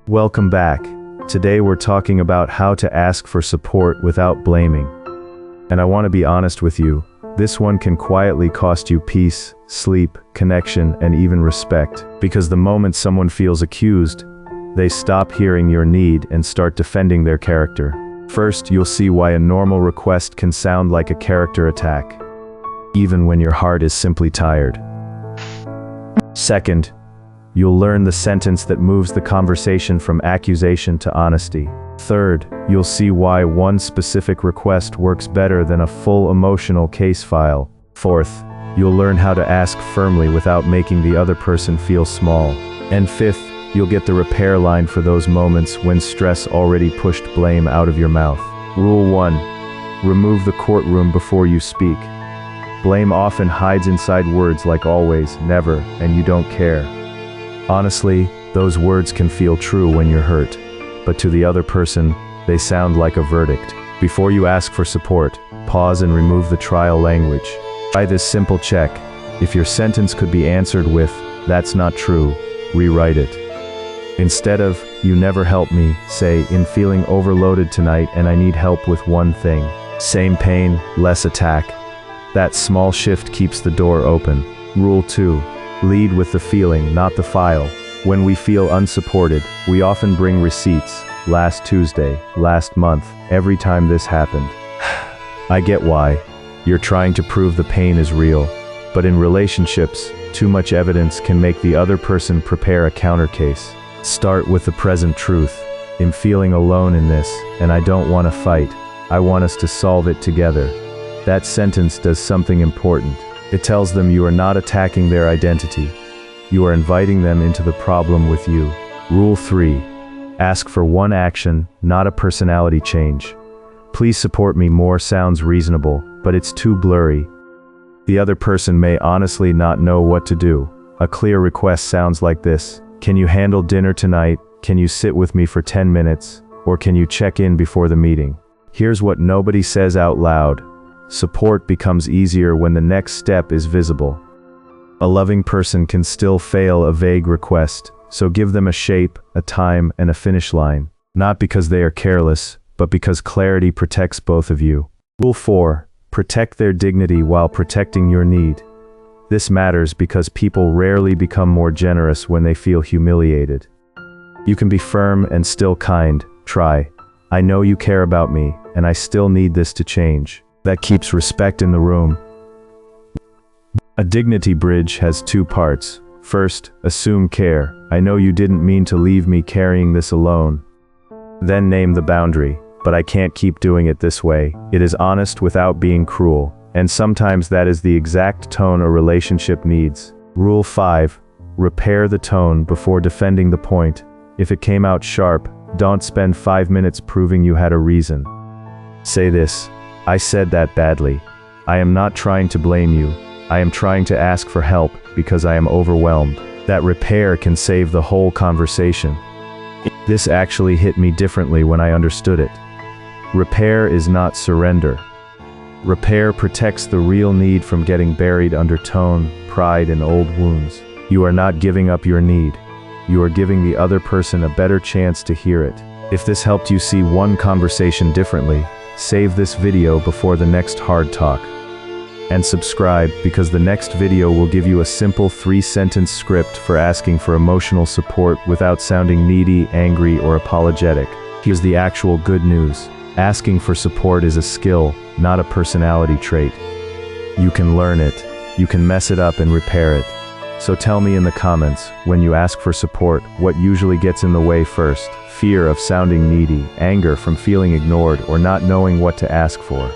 Welcome back. Today we're talking about how to ask for support without blaming. And I want to be honest with you, this one can quietly cost you peace, sleep, connection, and even respect. Because the moment someone feels accused, they stop hearing your need and start defending their character. First, you'll see why a normal request can sound like a character attack, even when your heart is simply tired. Second, you'll learn the sentence that moves the conversation from accusation to honesty. Third, you'll see why one specific request works better than a full emotional case file. Fourth, you'll learn how to ask firmly without making the other person feel small. And fifth, you'll get the repair line for those moments when stress already pushed blame out of your mouth. Rule 1. Remove the courtroom before you speak. Blame often hides inside words like always, never, and you don't care. Honestly, those words can feel true when you're hurt, but to the other person, they sound like a verdict. Before you ask for support, pause and remove the trial language. Try this simple check. If your sentence could be answered with, "That's not true," rewrite it. Instead of, "You never help me," say, "I'm feeling overloaded tonight and I need help with one thing." Same pain, less attack. That small shift keeps the door open. Rule 2. Lead with the feeling, not the file. When we feel unsupported, we often bring receipts. Last Tuesday, last month, every time this happened. I get why. You're trying to prove the pain is real. But in relationships, too much evidence can make the other person prepare a counter case. Start with the present truth. I'm feeling alone in this, and I don't want to fight. I want us to solve it together. That sentence does something important. It tells them you are not attacking their identity. You are inviting them into the problem with you. Rule 3. Ask for one action, not a personality change. "Please support me more" sounds reasonable, but it's too blurry. The other person may honestly not know what to do. A clear request sounds like this: "Can you handle dinner tonight? Can you sit with me for 10 minutes? Or can you check in before the meeting?" Here's what nobody says out loud. Support becomes easier when the next step is visible. A loving person can still fail a vague request, so give them a shape, a time, and a finish line. Not because they are careless, but because clarity protects both of you. Rule 4. Protect their dignity while protecting your need. This matters because people rarely become more generous when they feel humiliated. You can be firm and still kind. Try, "I know you care about me, and I still need this to change." That keeps respect in the room. A dignity bridge has 2 parts. First, assume care. "I know you didn't mean to leave me carrying this alone." Then name the boundary. "But I can't keep doing it this way." It is honest without being cruel, and sometimes that is the exact tone a relationship needs. Rule 5. Repair the tone before defending the point. If it came out sharp, don't spend 5 minutes proving you had a reason. Say this: "I said that badly. I am not trying to blame you. I am trying to ask for help because I am overwhelmed." That repair can save the whole conversation. This actually hit me differently when I understood it. Repair is not surrender. Repair protects the real need from getting buried under tone, pride, and old wounds. You are not giving up your need. You are giving the other person a better chance to hear it. If this helped you see one conversation differently, save this video before the next hard talk. And subscribe, because the next video will give you a simple 3-sentence script for asking for emotional support without sounding needy, angry, or apologetic. Here's the actual good news. Asking for support is a skill, not a personality trait. You can learn it. You can mess it up and repair it. So tell me in the comments, when you ask for support, what usually gets in the way first? Fear of sounding needy, anger from feeling ignored, or not knowing what to ask for?